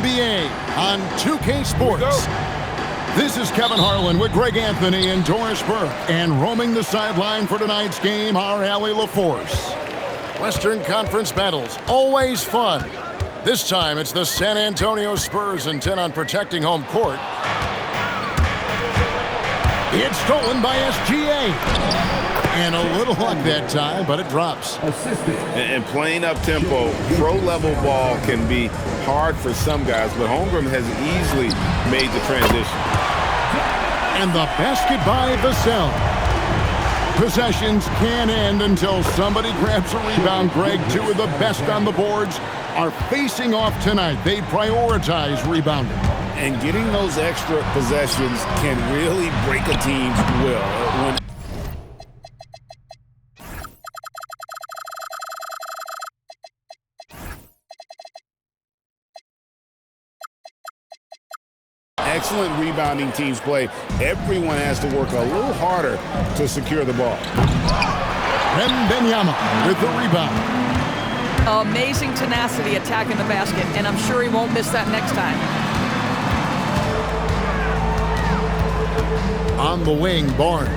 NBA on 2K Sports. This is Kevin Harlan with Greg Anthony and Doris Burke. And roaming the sideline for tonight's game are Allie LaForce. Western Conference battles, always fun. This time it's the San Antonio Spurs intent on protecting home court. It's stolen by SGA. And a little luck that time, but it drops. And playing up-tempo, pro-level ball can be hard for some guys, but Holmgren has easily made the transition. And the basket by Vassell. Possessions can't end until somebody grabs a rebound. Greg, two of the best on the boards are facing off tonight. They prioritize rebounding. And getting those extra possessions can really break a team's will. Excellent rebounding teams play. Everyone has to work a little harder to secure the ball. Wembanyama with the rebound. Amazing tenacity attacking the basket, and I'm sure he won't miss that next time. On the wing, Barnes.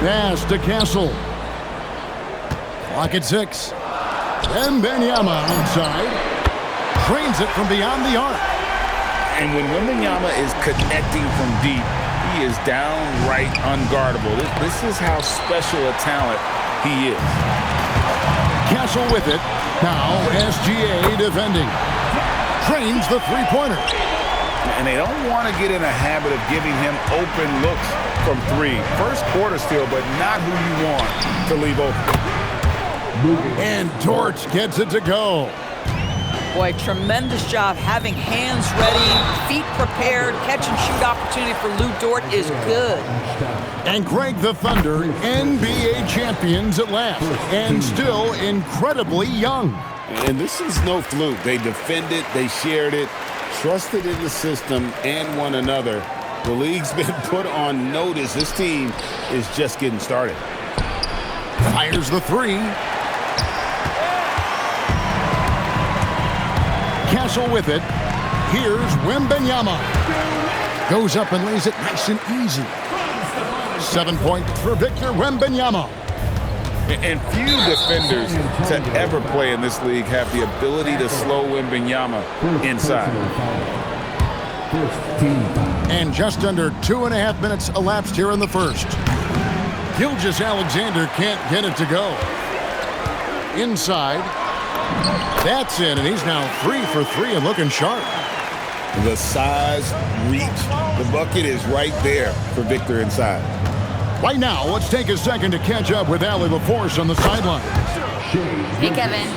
Pass to Castle. Clock at 6. Wembanyama outside. Trains it from beyond the arc. And when Wembanyama is connecting from deep, he is downright unguardable. This is how special a talent he is. Castle with it. Now SGA defending. Trains the three-pointer. And they don't want to get in a habit of giving him open looks from three. First quarter still, but not who you want to leave open. And Dort gets it to go. Boy, tremendous job having hands ready, feet prepared. Catch and shoot opportunity for Lu Dort is good. And Greg, the Thunder, NBA champions at last, and still incredibly young. And this is no fluke. They defended, they shared it, trusted in the system and one another. The league's been put on notice. This team is just getting started. Fires the three. Castle with it. Here's Wembanyama. Goes up and lays it nice and easy. 7 points for Victor Wembanyama. And few defenders to ever play in this league have the ability to slow Wembanyama inside. And just under 2.5 minutes elapsed here in the first. Gilgeous-Alexander can't get it to go. Inside. That's in, and he's now 3 for 3 and looking sharp. The size, reach, the bucket is right there for Victor inside. Right now, let's take a second to catch up with Allie LaForce on the sideline. Hey, Kevin.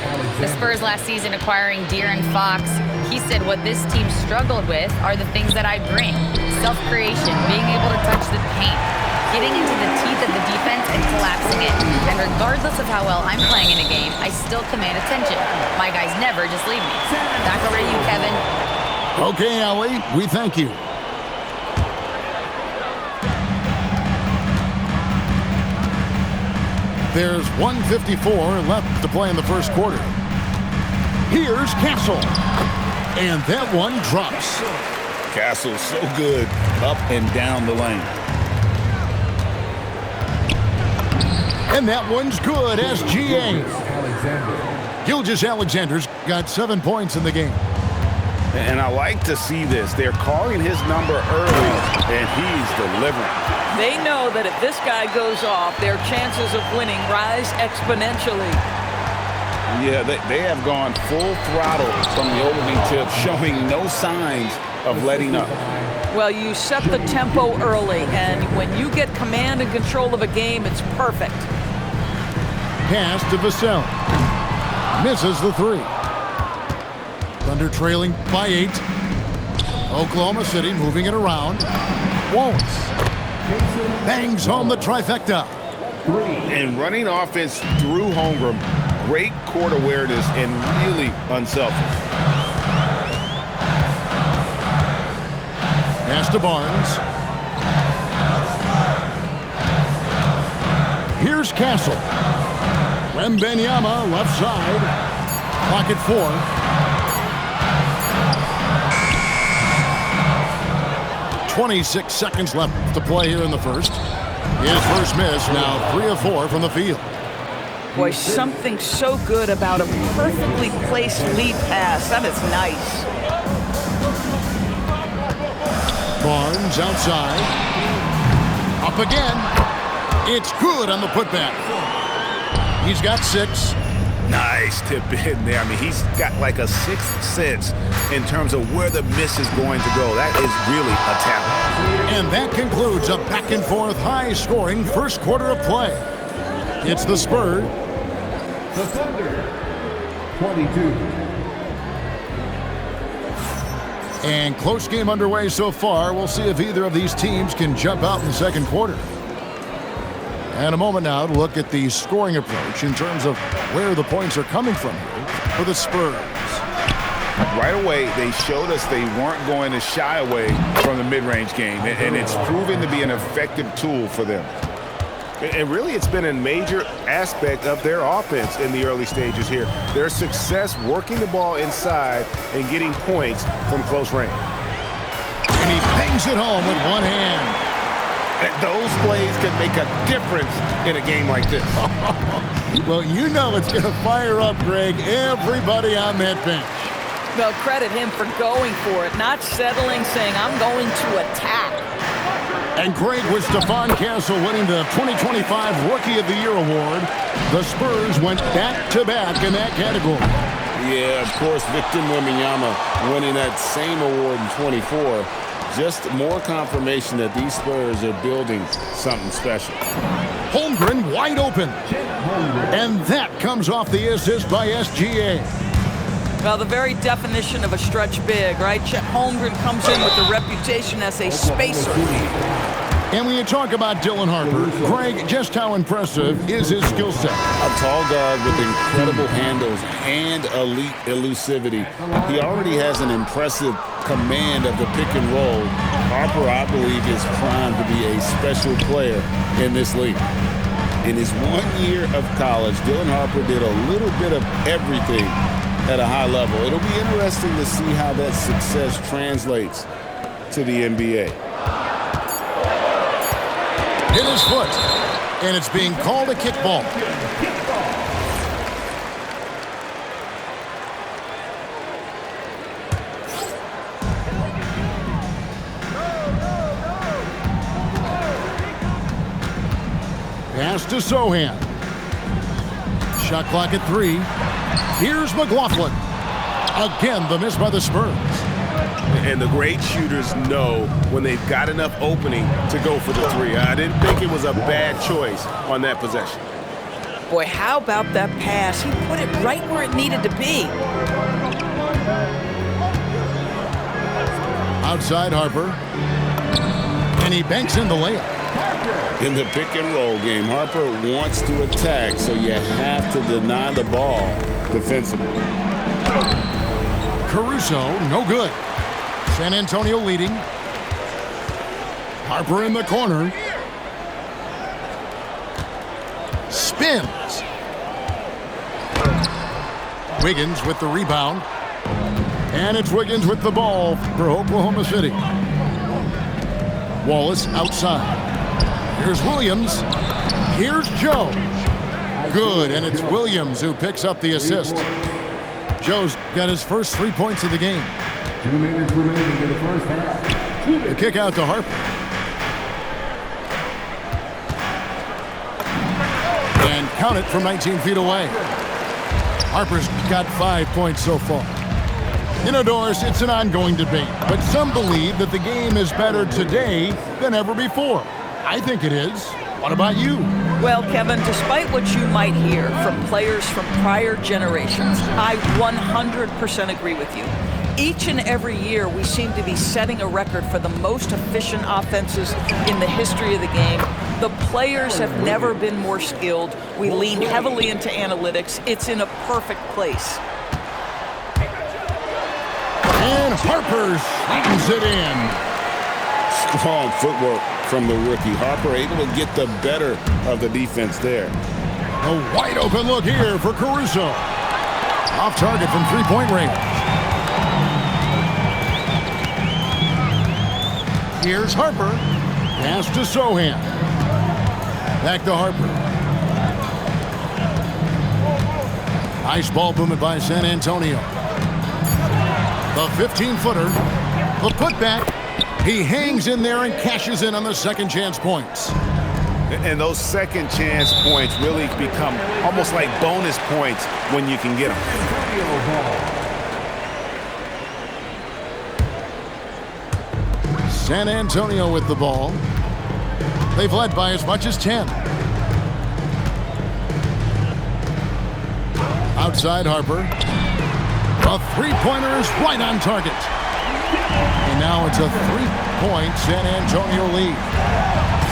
The Spurs last season acquiring De'Aaron Fox. He said what this team struggled with are the things that I bring. Self-creation, being able to touch the paint, getting into the teeth of the defense and collapsing it. And regardless of how well I'm playing in a game, I still command attention. My guys never just leave me. Back over to you, Kevin. Okay, Allie, we thank you. There's 1:54 left to play in the first quarter. Here's Castle. And that one drops. Castle so good up and down the lane. And that one's good, SGA. Gilgeous-Alexander's got 7 points in the game. And I like to see this. They're calling his number early, and he's delivering. They know that if this guy goes off, their chances of winning rise exponentially. Yeah, they have gone full throttle from the opening tip, showing no signs of letting up. Well, you set the tempo early, and when you get command and control of a game, it's perfect. Pass to Vassell. Misses the three. Thunder trailing by 8. Oklahoma City moving it around. Wallace bangs home the trifecta. And running offense through Holmgren, great court awareness and really unselfish. Pass to Barnes. Here's Castle. Wembanyama left side. Clock at 4. 26 seconds left to play here in the first. His first miss, now 3 of 4 from the field. Boy, something so good about a perfectly placed lead pass. That is nice. Barnes outside. Up again. It's good on the putback. He's got 6. Nice tip in there. I mean, he's got like a sixth sense in terms of where the miss is going to go. That is really a talent. And that concludes a back-and-forth, high-scoring first quarter of play. It's the Spurs. The Thunder, 22. And close game underway so far. We'll see if either of these teams can jump out in the second quarter. And a moment now to look at the scoring approach in terms of where the points are coming from here for the Spurs. Right away, they showed us they weren't going to shy away from the mid-range game, and it's proven to be an effective tool for them. And really, it's been a major aspect of their offense in the early stages here. Their success working the ball inside and getting points from close range. And he bangs it home with one hand. Those plays can make a difference in a game like this. Well, you know it's going to fire up, Greg, everybody on that bench. Well, credit him for going for it, not settling, saying, I'm going to attack. And Greg, with Stephon Castle winning the 2025 Rookie of the Year award, the Spurs went back-to-back in that category. Yeah, of course, Victor Wembanyama winning that same award in 24. Just more confirmation that these Spurs are building something special. Holmgren wide open. And that comes off the assist by SGA. Well, the very definition of a stretch big, right? Chet Holmgren comes in with a reputation as a spacer. And when you talk about Dylan Harper, Greg, just how impressive is his skill set? A tall guard with incredible handles and elite elusivity. He already has an impressive command of the pick and roll. Harper, I believe, is primed to be a special player in this league. In his 1 year of college, Dylan Harper did a little bit of everything at a high level. It'll be interesting to see how that success translates to the NBA. Hit his foot, and it's being called a kickball. Pass to Sohan. Shot clock at 3. Here's McLaughlin. Again, the miss by the Spurs. And the great shooters know when they've got enough opening to go for the 3. I didn't think it was a bad choice on that possession. Boy, how about that pass? He put it right where it needed to be. Outside Harper. And he banks in the layup. In the pick and roll game, Harper wants to attack, so you have to deny the ball defensively. Caruso, no good. San Antonio leading. Harper in the corner. Spins. Wiggins with the rebound. And it's Wiggins with the ball for Oklahoma City. Wallace outside. Here's Williams. Here's Joe. Good, and it's Williams who picks up the assist. Joe's got his first 3 points of the game. 2 minutes remaining in the first half. The kick out to Harper. And count it from 19 feet away. Harper's got 5 points so far. You know, Doris, it's an ongoing debate, but some believe that the game is better today than ever before. I think it is. What about you? Well, Kevin, despite what you might hear from players from prior generations, I 100% agree with you. Each and every year, we seem to be setting a record for the most efficient offenses in the history of the game. The players have never been more skilled. We lean heavily into analytics. It's in a perfect place. And Harper slams it in. Strong footwork from the rookie. Harper able to get the better of the defense there. A wide open look here for Caruso. Off target from three-point range. Here's Harper. Pass to Sohan. Back to Harper. Nice ball movement by San Antonio. The 15-footer. The putback. He hangs in there and cashes in on the second chance points. And those second chance points really become almost like bonus points when you can get them. San Antonio with the ball. They've led by as much as 10. Outside Harper. A three-pointer is right on target. And now it's a three-point San Antonio lead.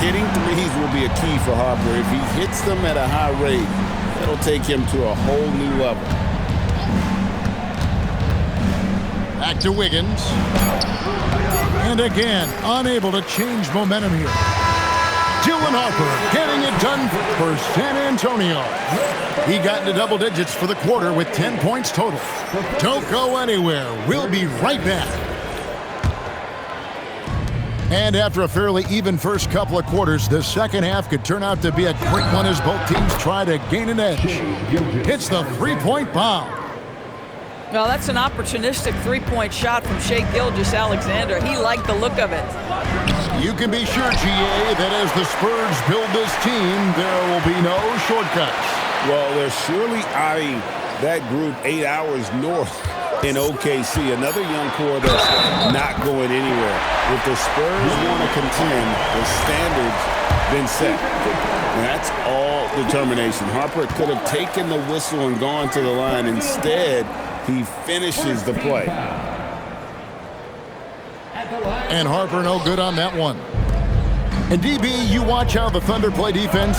Hitting threes will be a key for Harper. If he hits them at a high rate, that'll take him to a whole new level. Back to Wiggins. And again, unable to change momentum here. Dylan Harper getting it done for San Antonio. He got into double digits for the quarter with 10 points total. Don't go anywhere. We'll be right back. And after a fairly even first couple of quarters, the second half could turn out to be a great one as both teams try to gain an edge. Hits the three-point bomb. Well, that's an opportunistic three-point shot from Shai Gilgeous-Alexander. He liked the look of it. You can be sure, GA, that as the Spurs build this team, there will be no shortcuts. Well, they're surely eyeing that group 8 hours north in OKC. Another young core that's not going anywhere. If the Spurs want to contend, the standard's been set. And that's all determination. Harper could have taken the whistle and gone to the line. Instead, he finishes the play. And Harper no good on that one. And DB, you watch how the Thunder play defense.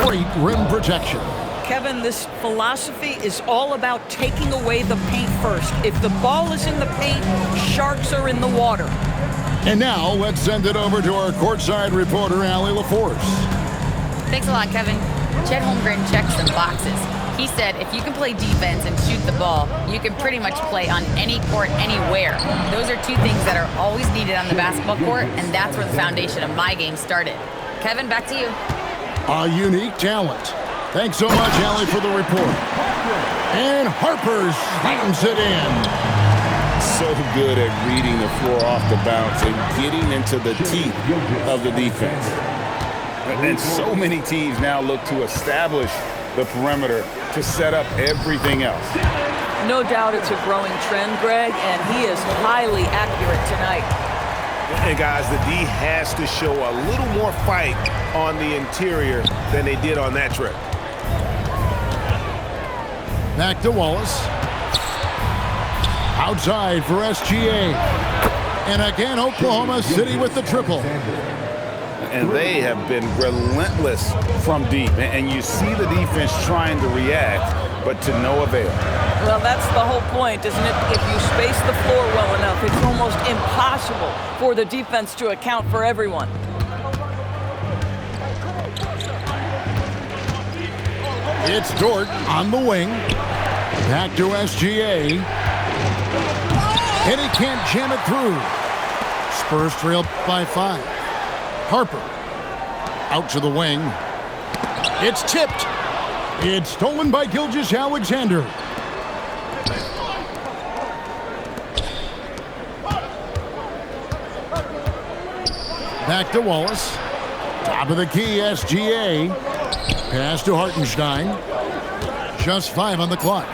Great rim protection. Kevin, this philosophy is all about taking away the paint first. If the ball is in the paint, sharks are in the water. And now let's send it over to our courtside reporter, Allie LaForce. Thanks a lot, Kevin. Chet Holmgren checked some boxes. He said if you can play defense and shoot the ball, you can pretty much play on any court, anywhere. Those are two things that are always needed on the basketball court, and that's where the foundation of my game started. Kevin, back to you. A unique talent. Thanks so much, Allie, for the report. And Harper slams it in. So good at reading the floor off the bounce and getting into the teeth of the defense. And so many teams now look to establish the perimeter to set up everything else. No doubt it's a growing trend, Greg, and he is highly accurate tonight. And guys, the D has to show a little more fight on the interior than they did on that trip. Back to Wallace. Outside for SGA. And again, Oklahoma City with the triple. And they have been relentless from deep. And you see the defense trying to react, but to no avail. Well, that's the whole point, isn't it? If you space the floor well enough, it's almost impossible for the defense to account for everyone. It's Dort on the wing. Back to SGA. And he can't jam it through. Spurs trail by 5. Harper out to the wing. It's tipped. It's stolen by Gilgeous-Alexander. Back to Wallace. Top of the key, SGA. Pass to Hartenstein. Just 5 on the clock.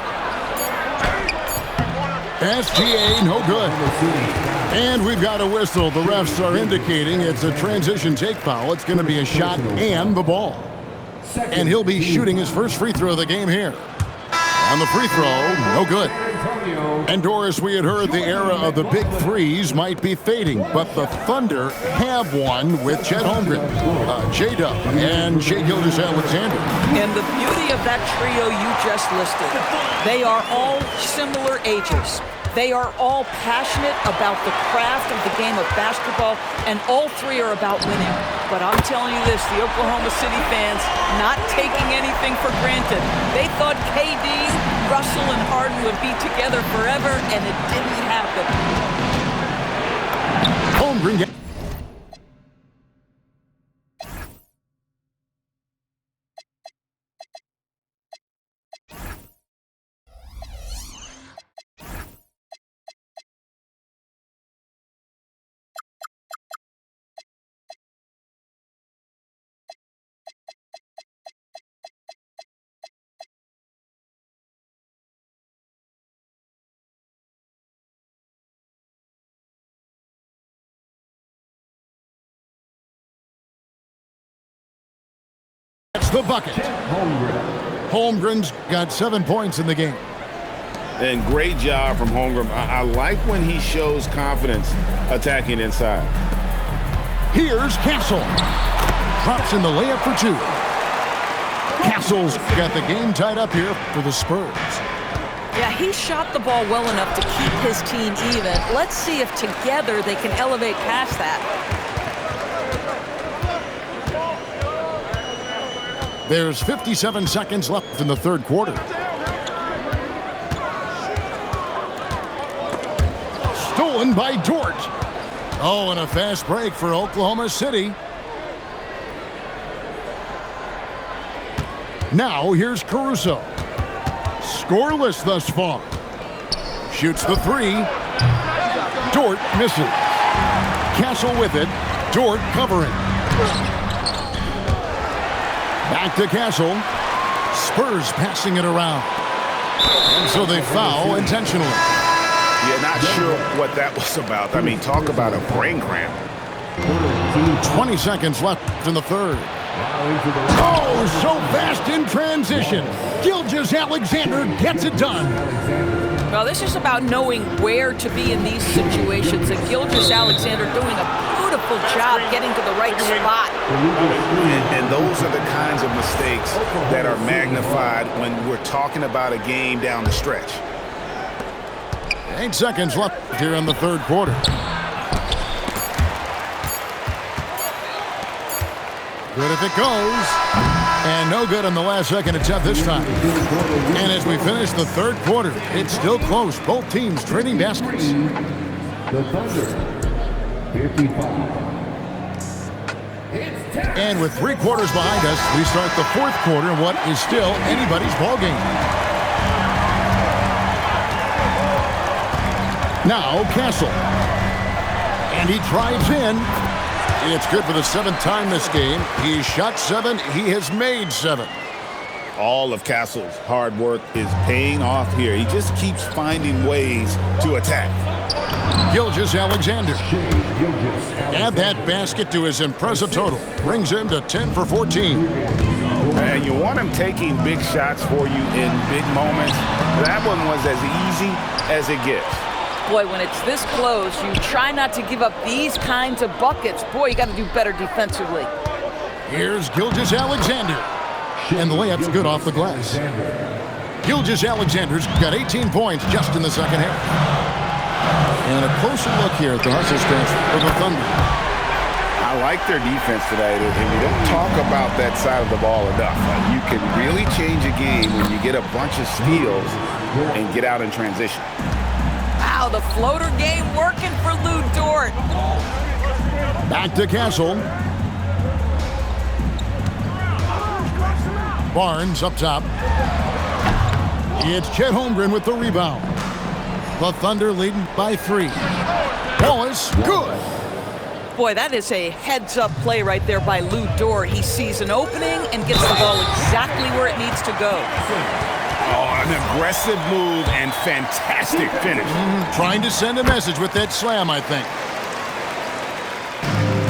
SGA, no good. And we've got a whistle. The refs are indicating it's a transition take foul. It's going to be a shot and the ball. And he'll be shooting his first free throw of the game here. On the free throw, no good. And Doris, we had heard the era of the big threes might be fading, but the Thunder have one with Chet Holmgren, J-Dub, and Shai Gilgeous-Alexander. And the beauty of that trio you just listed, they are all similar ages. They are all passionate about the craft of the game of basketball, and all three are about winning. But I'm telling you this, the Oklahoma City fans not taking anything for granted. They thought KD, Russell, and Harden would be together forever, and it didn't happen. Holmgren. the bucket. Holmgren's got 7 points in the game. And great job from Holmgren. I like when he shows confidence attacking inside. Here's Castle. Drops in the layup for 2. Castle's got the game tied up here for the Spurs. Yeah, he shot the ball well enough to keep his team even. Let's see if together they can elevate past that. There's 57 seconds left in the third quarter. Stolen by Dort. Oh, and a fast break for Oklahoma City. Now here's Caruso. Scoreless thus far. Shoots the 3. Dort misses. Castle with it. Dort covering. Back to Castle. Spurs passing it around. And so they foul intentionally. Yeah, not sure what that was about. I mean, talk about a brain cramp. 20 seconds left in the third. Oh, so fast in transition. Gilgeous-Alexander gets it done. Well, this is about knowing where to be in these situations. And Gilgeous-Alexander doing a beautiful job getting to the right spot. And those are the kinds of mistakes that are magnified when we're talking about a game down the stretch. 8 seconds left here in the third quarter. Good if it goes. And no good on the last second attempt this time. And as we finish the third quarter, it's still close. Both teams trading baskets. The Thunder, 55. And with 3 quarters behind us, we start the fourth quarter in what is still anybody's ballgame. Now Castle. And he drives in. It's good for the 7th time this game. He shot 7. He has made 7. All of Castle's hard work is paying off here. He just keeps finding ways to attack. Gilgeous-Alexander. Add that basket to his impressive total. Brings him to 10 for 14. And you want him taking big shots for you in big moments. That one was as easy as it gets. Boy, when it's this close, you try not to give up these kinds of buckets. Boy, you got to do better defensively. Here's Gilgeous-Alexander. And the layup's good off the glass. Gilgeous-Alexander's got 18 points just in the second half. And a closer look here at the hustle stance for the Thunder. I like their defense today, and we don't talk about that side of the ball enough. You can really change a game when you get a bunch of steals and get out in transition. Wow, the floater game working for Lou Dort. Back to Castle. Barnes up top. It's Chet Holmgren with the rebound. The Thunder leading by 3. Wallace, good. Boy, that is a heads-up play right there by Lou Dort. He sees an opening and gets the ball exactly where it needs to go. Oh, an aggressive move and fantastic finish. Trying to send a message with that slam, I think.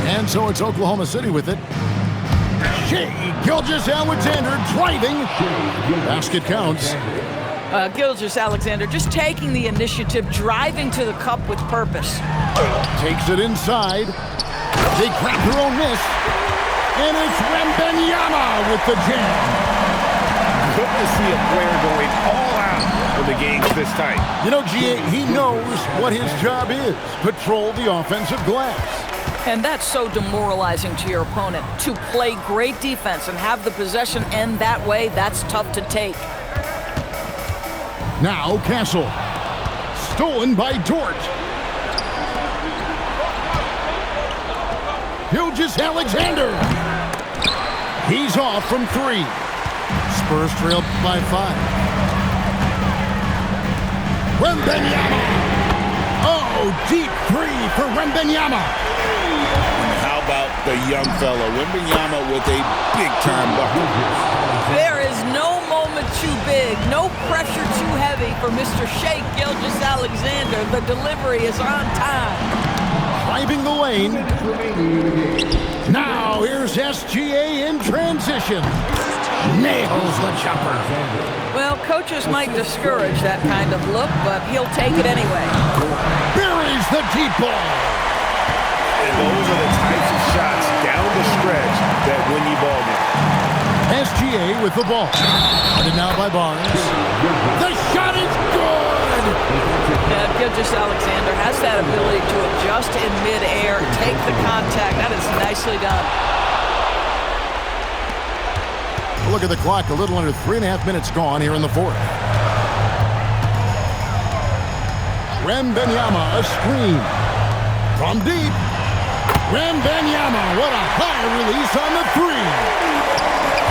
And so it's Oklahoma City with it. Shai Gilgeous-Alexander driving. Basket counts. Gilgeous-Alexander just taking the initiative, driving to the cup with purpose. Takes it inside. They crack their own miss. And it's Wembanyama with the jam. Good to see a player going all out when the game's this tight. You know, G.A., he knows what his job is. Patrol the offensive glass. And that's so demoralizing to your opponent. To play great defense and have the possession end that way, that's tough to take. Now Castle. Stolen by Dort. Gilgeous-Alexander. He's off from 3. Spurs trailed by 5. Wembanyama. Oh, deep 3 for Wembanyama. How about the young fella, Wembanyama, with a big-time bucket? There is no moment too big, no pressure too heavy for Mr. Shai Gilgeous-Alexander. The delivery is on time. Driving the lane. Now here's SGA in transition. nails the jumper. Well, coaches might discourage that kind of look, but he'll take it anyway. Buries the deep ball. And those are the types of shots down the stretch that win you ball games. SGA with the ball. Guarded now by Barnes. The shot is good! Gilgeous-Alexander has that ability to adjust in midair, take the contact. That is nicely done. Look at the clock. A little under 3.5 minutes gone here in the fourth. Wembanyama, a screen. From deep. Wembanyama, what a high release on the three.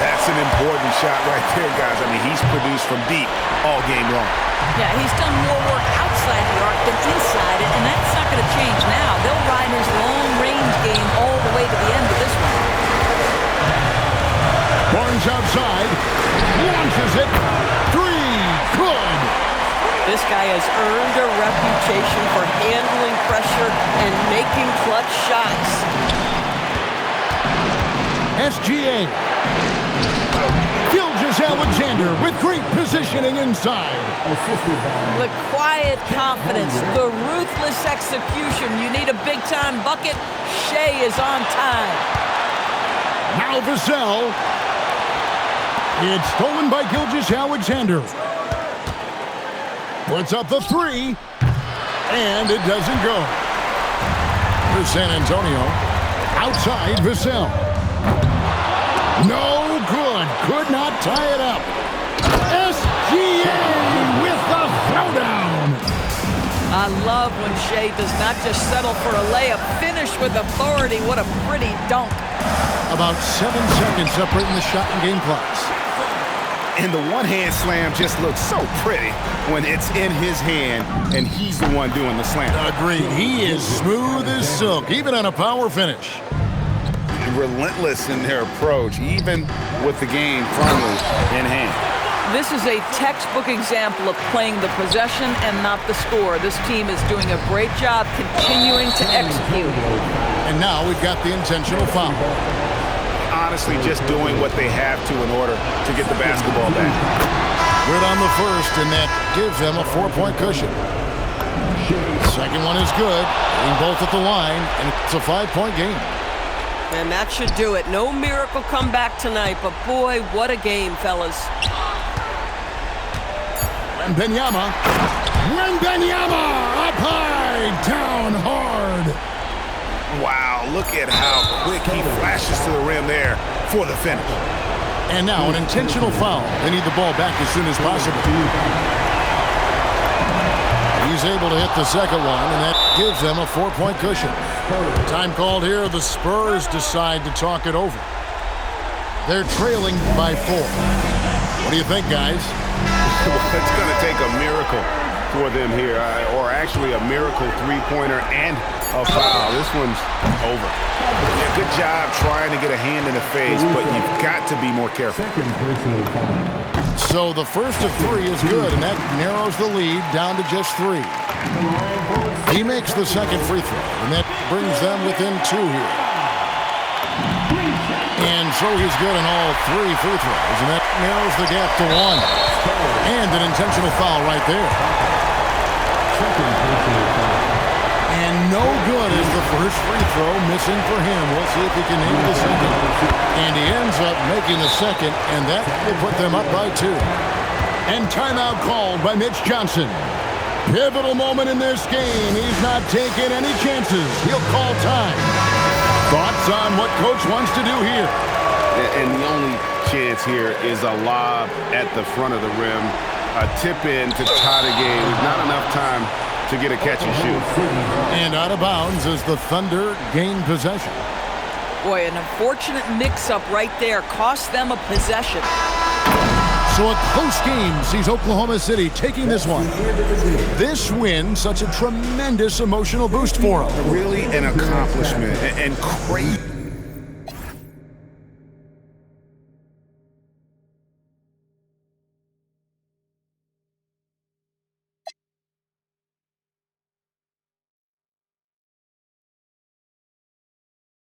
That's an important shot right there, guys. I mean, he's produced from deep all game long. Yeah, he's done more work outside the arc than inside it, and that's not going to change now. They'll ride his long-range game all the way to the end of this one. Barnes outside. Launches it. Three. Good. This guy has earned a reputation for handling pressure and making clutch shots. SGA. Gilgeous-Alexander with great positioning inside. The quiet confidence, the ruthless execution. You need a big-time bucket. Shea is on time. Now Vassell. It's stolen by Gilgeous-Alexander. Puts up the three. And it doesn't go. For San Antonio. Outside Vassell. No good. Could not tie it up. SGA with the throwdown. I love when Shea does not just settle for a layup. Finish with authority. What a pretty dunk. About 7 seconds separating the shot and game clocks. And the one-hand slam just looks so pretty when it's in his hand and he's the one doing the slam. Agreed. He is smooth as silk, even on a power finish. Relentless in their approach, even with the game firmly in hand. This is a textbook example of playing the possession and not the score. This team is doing a great job continuing to execute. And now we've got the intentional foul. Honestly, just doing what they have to in order to get the basketball back. Good on the first, and that gives them a 4-point cushion. Second one is good, being both at the line, and it's a 5-point game. And that should do it. No miracle comeback tonight, but boy, what a game, fellas. Wembanyama. Wembanyama up high, down hard. Wow, look at how quick he flashes to the rim there for the finish. And now an intentional foul. They need the ball back as soon as possible. He's able to hit the second one, and that gives them a 4-point cushion. Time called here. The Spurs decide to talk it over. They're trailing by 4. What do you think, guys? It's going to take a miracle for them here, or actually a miracle three-pointer and a foul. This one's over. Yeah, good job trying to get a hand in the face, but you've got to be more careful. So the first of 3 is good, and that narrows the lead down to just 3. He makes the second free throw, and that brings them within 2 here. And so he's good on all 3 free throws, and that narrows the gap to 1. And an intentional foul right there. And no good is the first free throw missing for him. We'll see if he can hit the second. And he ends up making the second, and that will put them up by 2. And timeout called by Mitch Johnson. Pivotal moment in this game. He's not taking any chances. He'll call time. Thoughts on what Coach wants to do here? And the only chance here is a lob at the front of the rim. A tip-in to tie the game. There's not enough time to get a catch and shoot. And out of bounds as the Thunder gain possession. Boy, an unfortunate mix-up right there cost them a possession. So a close game sees Oklahoma City taking this one. This win, such a tremendous emotional boost for them. Really an accomplishment and crazy.